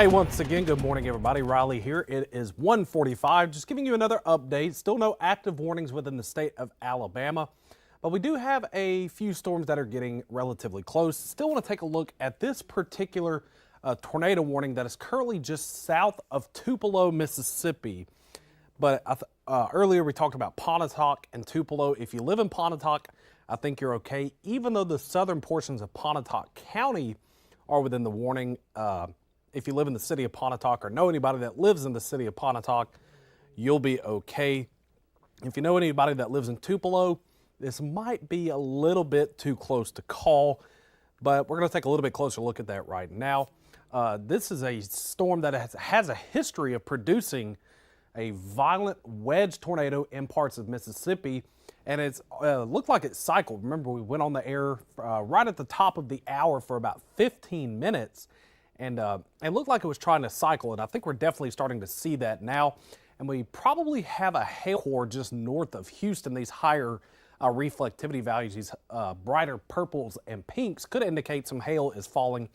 Hey, once again, good morning, everybody. Riley here. It is 1:45. Just giving you another update. Still no active warnings within the state of Alabama, but we do have a few storms that are getting relatively close. Still want to take a look at this particular tornado warning that is currently just south of Tupelo, Mississippi. But earlier we talked about Pontotoc and Tupelo. If you live in Pontotoc, I think you're okay, even though the southern portions of Pontotoc County are within the warning. If you live in the city of Pontotoc or know anybody that lives in the city of Pontotoc, you'll be okay. If you know anybody that lives in Tupelo, this might be a little bit too close to call, but we're going to take a little bit closer look at that right now. This is a storm that has a history of producing a violent wedge tornado in parts of Mississippi, and it's looked like it cycled. Remember, we went on the air right at the top of the hour for about 15 minutes, and it looked like it was trying to cycle, and I think we're definitely starting to see that now. And we probably have a hail core just north of Houston. These higher reflectivity values, these brighter purples and pinks, could indicate some hail is falling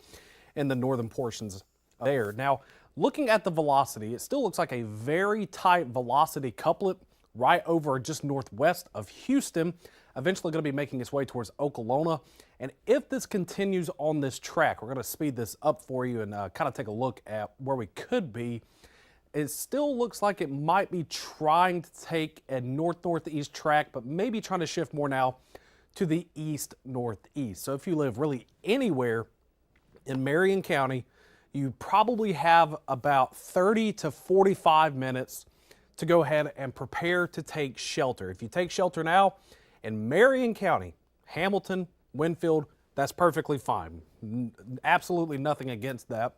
in the northern portions there. Now, looking at the velocity, it still looks like a very tight velocity couplet right over just northwest of Houston, eventually going to be making its way towards Oklahoma. And if this continues on this track, we're going to speed this up for you and kind of take a look at where we could be. It still looks like it might be trying to take a north-northeast track, but maybe trying to shift more now to the east-northeast. So if you live really anywhere in Marion County, you probably have about 30 to 45 minutes to go ahead and prepare to take shelter. If you take shelter now in Marion County, Hamilton, Winfield, that's perfectly fine. Absolutely nothing against that.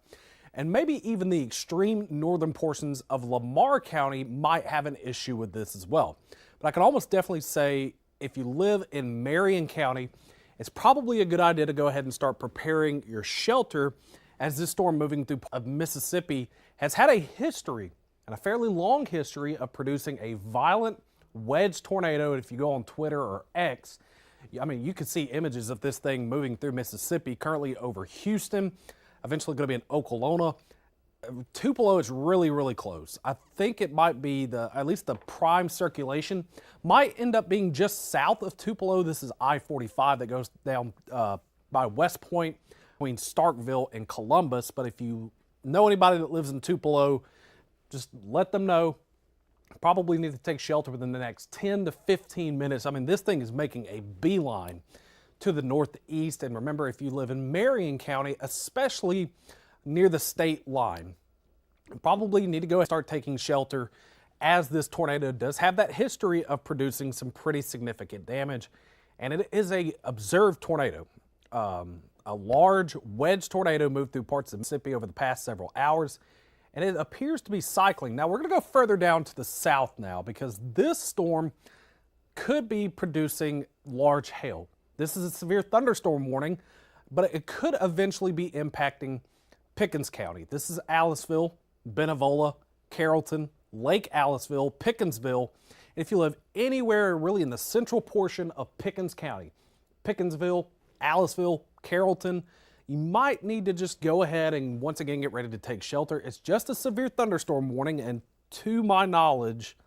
And maybe even the extreme northern portions of Lamar County might have an issue with this as well. But I can almost definitely say if you live in Marion County, it's probably a good idea to go ahead and start preparing your shelter, as this storm moving through Mississippi has had a history, and a fairly long history, of producing a violent wedge tornado. And if you go on Twitter or X, I mean, you can see images of this thing moving through Mississippi, currently over Houston, eventually going to be in Oklahoma. Tupelo is really, really close. I think it might be at least the prime circulation might end up being just south of Tupelo. This is I-45 that goes down by West Point between Starkville and Columbus. But if you know anybody that lives in Tupelo, just let them know. Probably need to take shelter within the next 10 to 15 minutes. I mean, this thing is making a beeline to the northeast. And remember, if you live in Marion County, especially near the state line, you probably need to go and start taking shelter, as this tornado does have that history of producing some pretty significant damage. And it is a observed tornado. A large wedge tornado moved through parts of Mississippi over the past several hours, and it appears to be cycling. Now, we're going to go further down to the south now, because this storm could be producing large hail. This is a severe thunderstorm warning, but it could eventually be impacting Pickens County. This is Aliceville, Benevola, Carrollton, Lake Aliceville, Pickensville. If you live anywhere really in the central portion of Pickens County, Pickensville, Aliceville, Carrollton, you might need to just go ahead and once again get ready to take shelter. It's just a severe thunderstorm warning, and to my knowledge,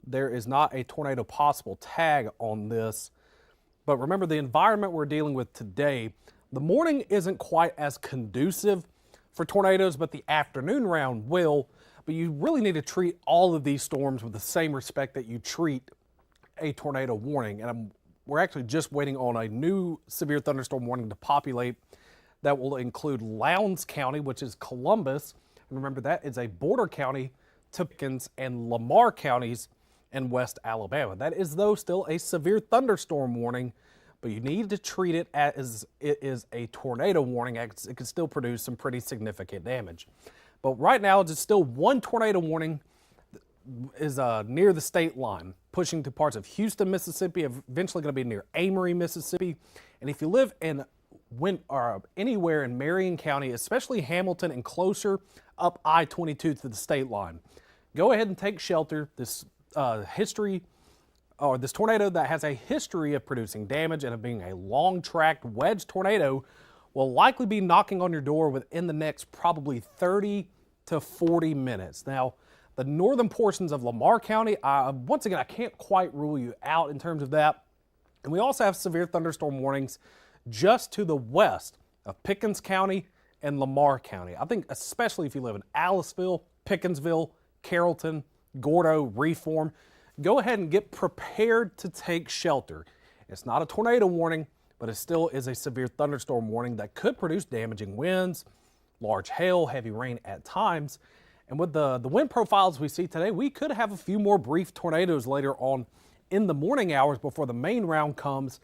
there is not a tornado possible tag on this. But remember, the environment we're dealing with today, the morning isn't quite as conducive for tornadoes, but the afternoon round will. But you really need to treat all of these storms with the same respect that you treat a tornado warning. And we're actually just waiting on a new severe thunderstorm warning to populate that will include Lowndes County, which is Columbus. And remember, that is a border county to Pickens and Lamar counties in West Alabama. That is, though, still a severe thunderstorm warning, but you need to treat it as it is a tornado warning, as it can still produce some pretty significant damage. But right now, just still one tornado warning is near the state line, pushing to parts of Houston, Mississippi, eventually going to be near Amory, Mississippi. And if you live in anywhere in Marion County, especially Hamilton and closer up I-22 to the state line, go ahead and take shelter. This this tornado that has a history of producing damage and of being a long-tracked wedge tornado will likely be knocking on your door within the next probably 30 to 40 minutes. Now, the northern portions of Lamar County, once again, I can't quite rule you out in terms of that. And we also have severe thunderstorm warnings just to the west of Pickens County and Lamar County. I think especially if you live in Aliceville, Pickensville, Carrollton, Gordo, Reform, go ahead and get prepared to take shelter. It's not a tornado warning, but it still is a severe thunderstorm warning that could produce damaging winds, large hail, heavy rain at times. And with the wind profiles we see today, we could have a few more brief tornadoes later on in the morning hours before the main round comes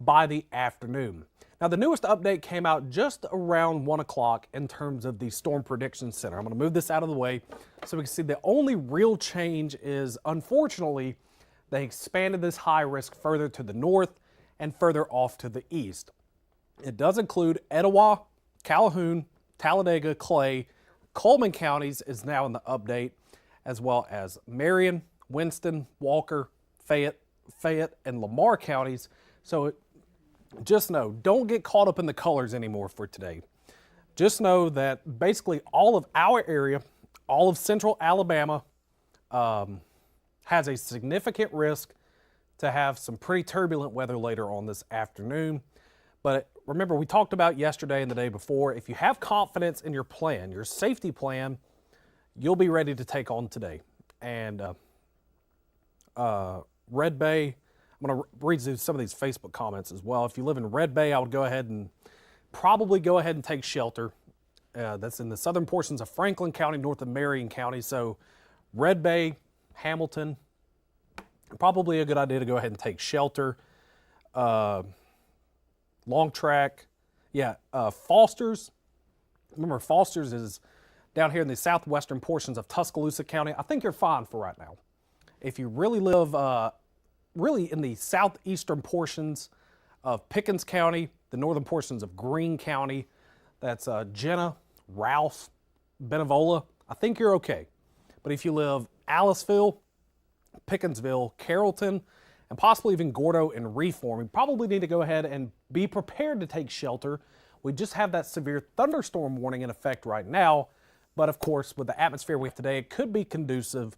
by the afternoon. Now, the newest update came out just around 1 o'clock in terms of the Storm Prediction Center. I'm going to move this out of the way so we can see the only real change is, unfortunately, they expanded this high risk further to the north and further off to the east. It does include Etowah, Calhoun, Talladega, Clay, Coleman counties is now in the update, as well as Marion, Winston, Walker, Fayette, and Lamar counties. So just know, don't get caught up in the colors anymore for today. Just know that basically all of our area, all of central Alabama, has a significant risk to have some pretty turbulent weather later on this afternoon. But remember, we talked about yesterday and the day before, if you have confidence in your plan, your safety plan, you'll be ready to take on today. And Red Bay, I'm going to read through some of these Facebook comments as well. If you live in Red Bay, I would go ahead and probably go ahead and take shelter. That's in the southern portions of Franklin County, north of Marion County. So Red Bay, Hamilton, probably a good idea to go ahead and take shelter. Long Track, Foster's. Remember, Foster's is down here in the southwestern portions of Tuscaloosa County. I think you're fine for right now. If you really live really in the southeastern portions of Pickens County, the northern portions of Greene County, that's Jenna, Rouse, Benevola, I think you're okay. But if you live Aliceville, Pickensville, Carrollton, and possibly even Gordo and Reform, you probably need to go ahead and be prepared to take shelter. We just have that severe thunderstorm warning in effect right now. But of course, with the atmosphere we have today, it could be conducive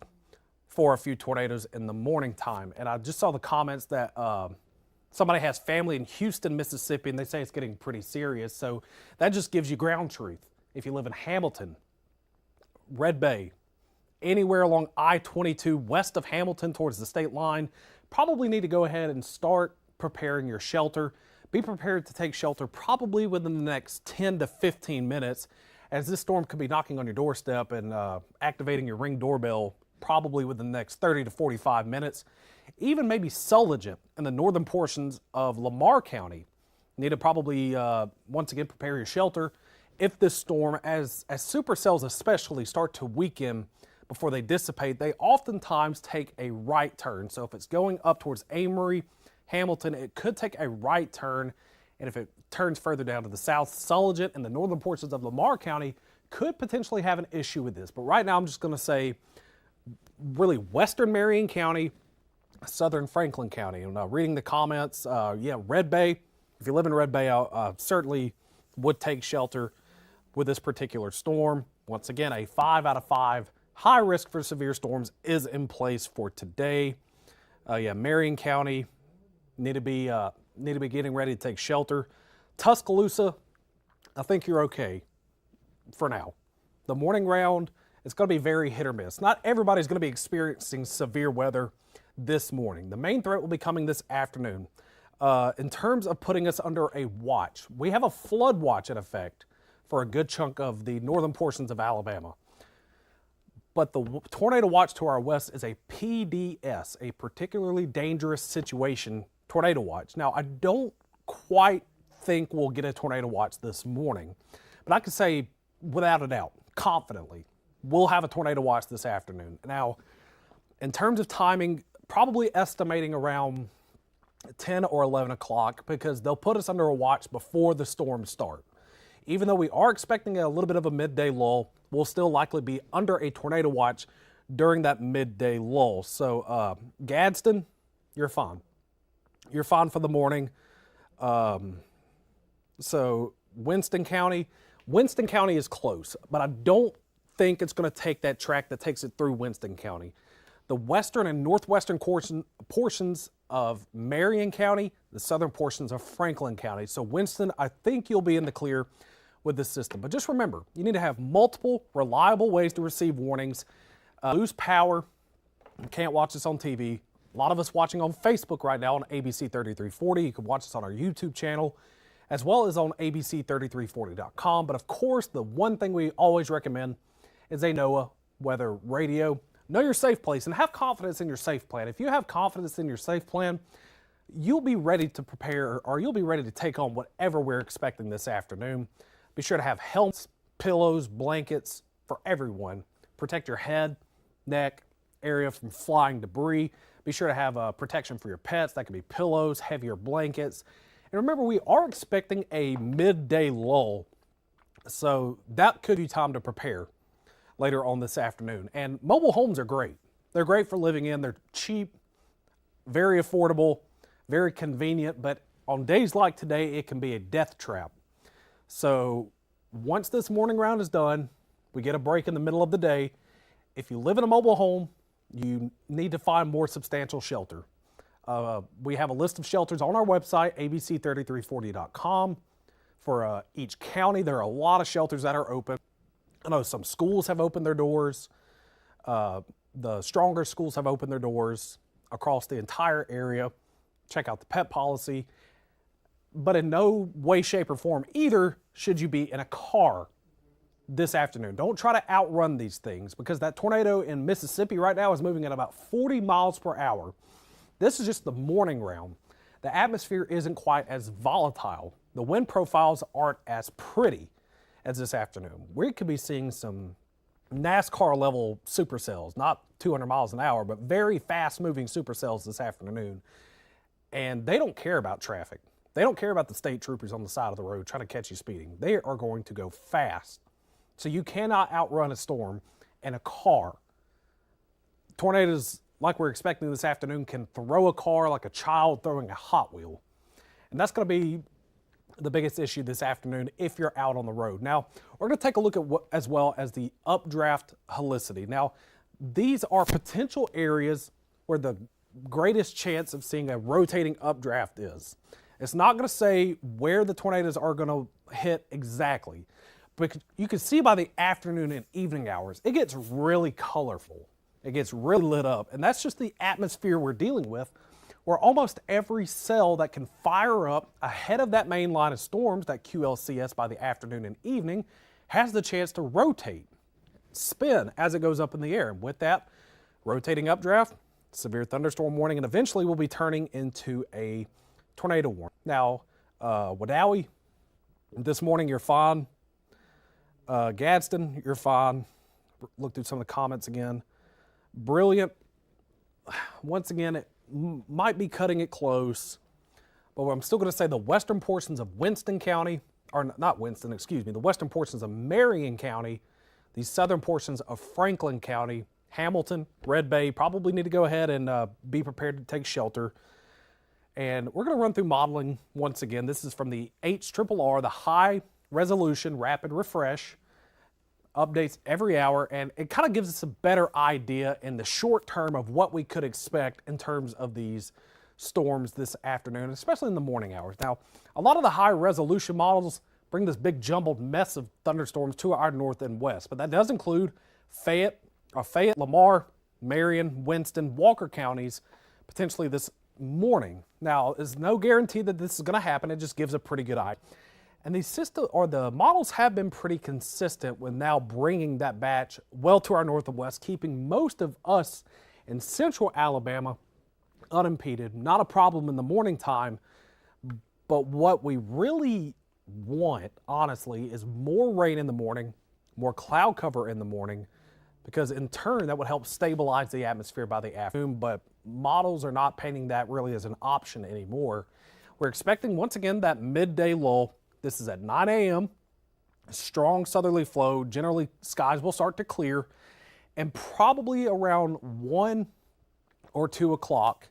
for a few tornadoes in the morning time. And I just saw the comments that somebody has family in Houston, Mississippi, and they say it's getting pretty serious. So that just gives you ground truth. If you live in Hamilton, Red Bay, anywhere along I-22 west of Hamilton towards the state line, probably need to go ahead and start preparing your shelter. Be prepared to take shelter probably within the next 10 to 15 minutes, as this storm could be knocking on your doorstep and activating your Ring doorbell probably within the next 30 to 45 minutes. Even maybe Sulligent in the northern portions of Lamar County need to probably once again prepare your shelter if this storm, as supercells especially, start to weaken before they dissipate. They oftentimes take a right turn. So if it's going up towards Amory, Hamilton, it could take a right turn. And if it turns further down to the south, Sulligent and the northern portions of Lamar County could potentially have an issue with this. But right now I'm just going to say really western Marion County, southern Franklin County. And reading the comments, Red Bay. If you live in Red Bay, I certainly would take shelter with this particular storm. Once again, a 5 out of 5 high risk for severe storms is in place for today. Marion County need to be getting ready to take shelter. Tuscaloosa, I think you're okay for now. The morning round, it's going to be very hit or miss. Not everybody's going to be experiencing severe weather this morning. The main threat will be coming this afternoon. In terms of putting us under a watch, we have a flood watch in effect for a good chunk of the northern portions of Alabama. But the tornado watch to our west is a PDS, a particularly dangerous situation tornado watch. Now, I don't quite think we'll get a tornado watch this morning, but I can say without a doubt, confidently, we'll have a tornado watch this afternoon. Now, in terms of timing, probably estimating around 10 or 11 o'clock, because they'll put us under a watch before the storms start. Even though we are expecting a little bit of a midday lull, we'll still likely be under a tornado watch during that midday lull. So Gadsden, you're fine. You're fine for the morning. So Winston County is close, but I don't think it's going to take that track that takes it through Winston County. The western and northwestern portions of Marion County, the southern portions of Franklin County. So Winston, I think you'll be in the clear with this system. But just remember, you need to have multiple reliable ways to receive warnings. Lose power, you can't watch this on TV. A lot of us watching on Facebook right now on ABC 3340. You can watch this on our YouTube channel, as well as on ABC3340.com. But of course, the one thing we always recommend is a NOAA weather radio. Know your safe place and have confidence in your safe plan. If you have confidence in your safe plan, you'll be ready to prepare, or you'll be ready to take on whatever we're expecting this afternoon. Be sure to have helmets, pillows, blankets for everyone. Protect your head, neck, area from flying debris. Be sure to have protection for your pets. That could be pillows, heavier blankets. And remember, we are expecting a midday lull, so that could be time to prepare later on this afternoon. And mobile homes are great. They're great for living in. They're cheap, very affordable, very convenient, but on days like today, it can be a death trap. So once this morning round is done, we get a break in the middle of the day. If you live in a mobile home, you need to find more substantial shelter. We have a list of shelters on our website, abc3340.com. For each county, there are a lot of shelters that are open. I know some schools have opened their doors. The stronger schools have opened their doors across the entire area. Check out the pet policy. But in no way, shape, or form either should you be in a car this afternoon. Don't try to outrun these things, because that tornado in Mississippi right now is moving at about 40 miles per hour. This is just the morning round. The atmosphere isn't quite as volatile. The wind profiles aren't as pretty as this afternoon. We could be seeing some NASCAR level supercells, not 200 miles an hour, but very fast moving supercells this afternoon. And they don't care about traffic. They don't care about the state troopers on the side of the road trying to catch you speeding. They are going to go fast. So you cannot outrun a storm in a car. Tornadoes, like we're expecting this afternoon, can throw a car like a child throwing a Hot Wheel. And that's going to be the biggest issue this afternoon if you're out on the road. Now, we're going to take a look at what, as well as the updraft helicity. Now, these are potential areas where the greatest chance of seeing a rotating updraft is. It's not going to say where the tornadoes are going to hit exactly, but you can see by the afternoon and evening hours, it gets really colorful. It gets really lit up, and that's just the atmosphere we're dealing with, where almost every cell that can fire up ahead of that main line of storms, that QLCS, by the afternoon and evening, has the chance to rotate, spin as it goes up in the air. And with that rotating updraft, severe thunderstorm warning, and eventually will be turning into a tornado warning. Now, Wadawi, this morning you're fine. Gadsden, you're fine. Look through some of the comments again. Brilliant. Once again, it might be cutting it close, but I'm still going to say the western portions of Winston County, or not Winston, excuse me, the western portions of Marion County, the southern portions of Franklin County, Hamilton, Red Bay, probably need to go ahead and be prepared to take shelter. And we're going to run through modeling once again. This is from the HRRR, the High Resolution Rapid Refresh. Updates every hour, and it kind of gives us a better idea in the short term of what we could expect in terms of these storms this afternoon, especially in the morning hours. Now, a lot of the high resolution models bring this big jumbled mess of thunderstorms to our north and west, but that does include Fayette, Lamar, Marion, Winston, Walker counties potentially this morning. Now, there's no guarantee that this is going to happen. It just gives a pretty good idea. And the models have been pretty consistent with now bringing that batch well to our north and west, keeping most of us in central Alabama unimpeded. Not a problem in the morning time, but what we really want, honestly, is more rain in the morning, more cloud cover in the morning, because in turn that would help stabilize the atmosphere by the afternoon, but models are not painting that really as an option anymore. We're expecting, once again, that midday lull. This is at 9 a.m., strong southerly flow. Generally, skies will start to clear, and probably around 1 or 2 o'clock,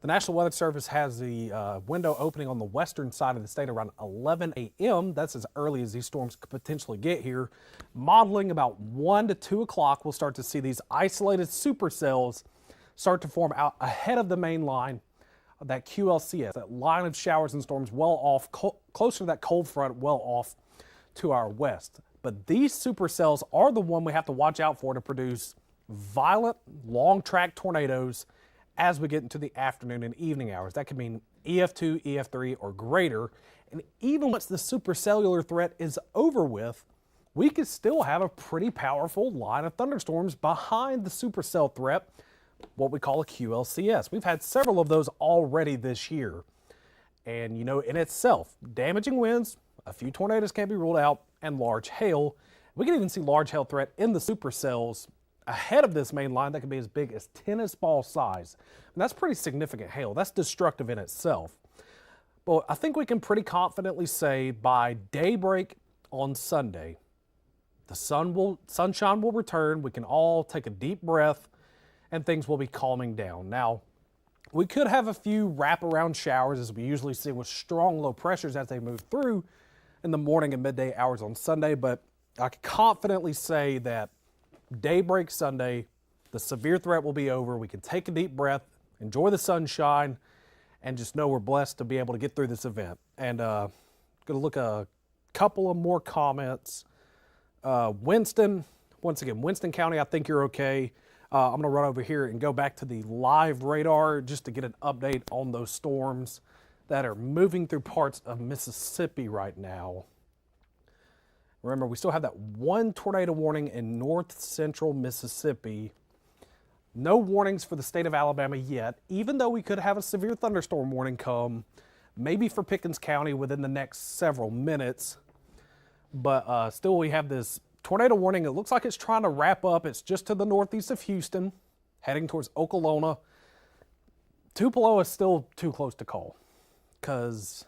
The National Weather Service has the window opening on the western side of the state around 11 a.m. That's as early as these storms could potentially get here. Modeling about 1 to 2 o'clock, we'll start to see these isolated supercells start to form out ahead of the main line of that QLCS, that line of showers and storms well off, closer to that cold front, well off to our west. But these supercells are the one we have to watch out for to produce violent, long-track tornadoes as we get into the afternoon and evening hours. That could mean EF2, EF3, or greater. And even once the supercellular threat is over with, we could still have a pretty powerful line of thunderstorms behind the supercell threat, what we call a QLCS. We've had several of those already this year. And you know, in itself, damaging winds, a few tornadoes can't be ruled out, and large hail. We can even see large hail threat in the supercells ahead of this main line that can be as big as tennis ball size. And that's pretty significant hail. That's destructive in itself. But I think we can pretty confidently say by daybreak on Sunday, the sunshine will return. We can all take a deep breath and things will be calming down. Now, we could have a few wraparound showers as we usually see with strong low pressures as they move through in the morning and midday hours on Sunday, but I can confidently say that daybreak Sunday, the severe threat will be over. We can take a deep breath, enjoy the sunshine, and just know we're blessed to be able to get through this event. And going to look a couple of more comments. Winston, once again, Winston County, I think you're okay. I'm going to run over here and go back to the live radar just to get an update on those storms that are moving through parts of Mississippi right now. Remember, we still have that one tornado warning in north central Mississippi. No warnings for the state of Alabama yet, even though we could have a severe thunderstorm warning come, maybe for Pickens County within the next several minutes. But still, we have this tornado warning. It looks like it's trying to wrap up. It's just to the northeast of Houston, heading towards Okolona. Tupelo is still too close to call because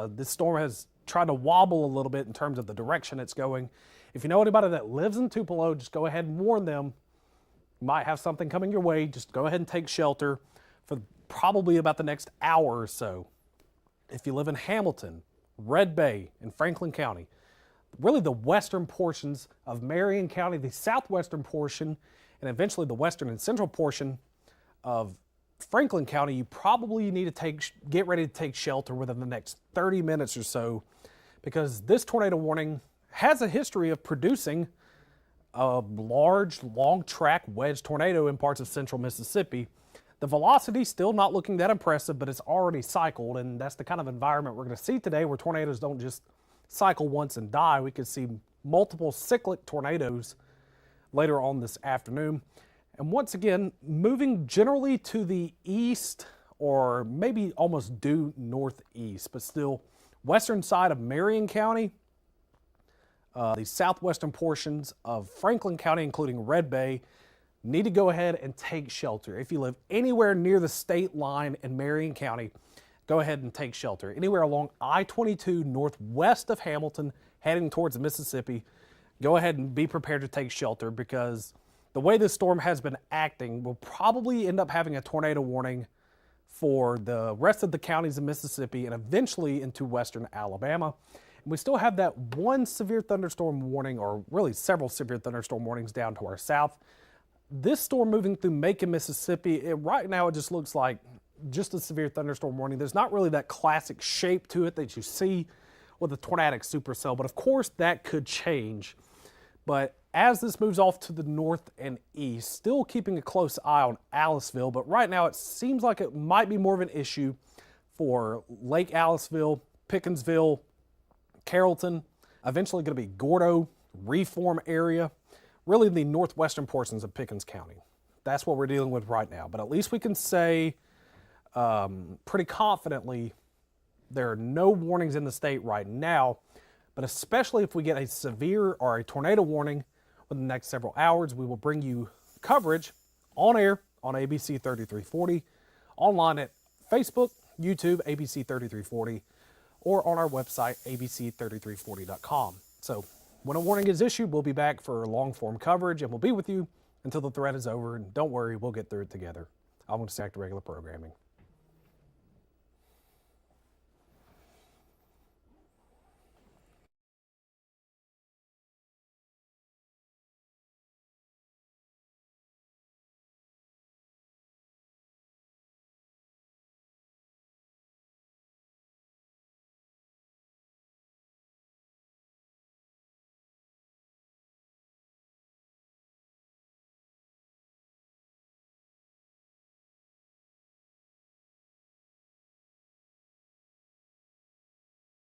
this storm has tried to wobble a little bit in terms of the direction it's going. If you know anybody that lives in Tupelo, just go ahead and warn them. You might have something coming your way. Just go ahead and take shelter for probably about the next hour or so. If you live in Hamilton, Red Bay, and Franklin County, really the western portions of Marion County, the southwestern portion, and eventually the western and central portion of Franklin County, you probably need to get ready to take shelter within the next 30 minutes or so, because this tornado warning has a history of producing a large, long-track wedge tornado in parts of central Mississippi. The velocity still not looking that impressive, but it's already cycled, and that's the kind of environment we're going to see today, where tornadoes don't just cycle once and die. We could see multiple cyclic tornadoes later on this afternoon. And once again, moving generally to the east, or maybe almost due northeast, but still western side of Marion County, the southwestern portions of Franklin County, including Red Bay, need to go ahead and take shelter. If you live anywhere near the state line in Marion County, go ahead and take shelter. Anywhere along I-22 northwest of Hamilton, heading towards Mississippi, go ahead and be prepared to take shelter, because the way this storm has been acting, we'll probably end up having a tornado warning for the rest of the counties of Mississippi and eventually into western Alabama. And we still have that one severe thunderstorm warning, or really several severe thunderstorm warnings down to our south. This storm moving through Macon, Mississippi, right now it just looks like just a severe thunderstorm warning. There's not really that classic shape to it that you see with a tornadic supercell, but of course that could change. But as this moves off to the north and east, still keeping a close eye on Aliceville, but right now it seems like it might be more of an issue for Lake Aliceville, Pickensville, Carrollton, eventually going to be Gordo, Reform area, really the northwestern portions of Pickens County. That's what we're dealing with right now. But at least we can say pretty confidently there are no warnings in the state right now, but especially if we get a severe or a tornado warning within the next several hours, we will bring you coverage on air on ABC 3340, online at Facebook, YouTube, ABC 3340, or on our website, abc3340.com. So when a warning is issued, we'll be back for long-form coverage, and we'll be with you until the threat is over. And don't worry, we'll get through it together. I'm going to stay back to regular programming.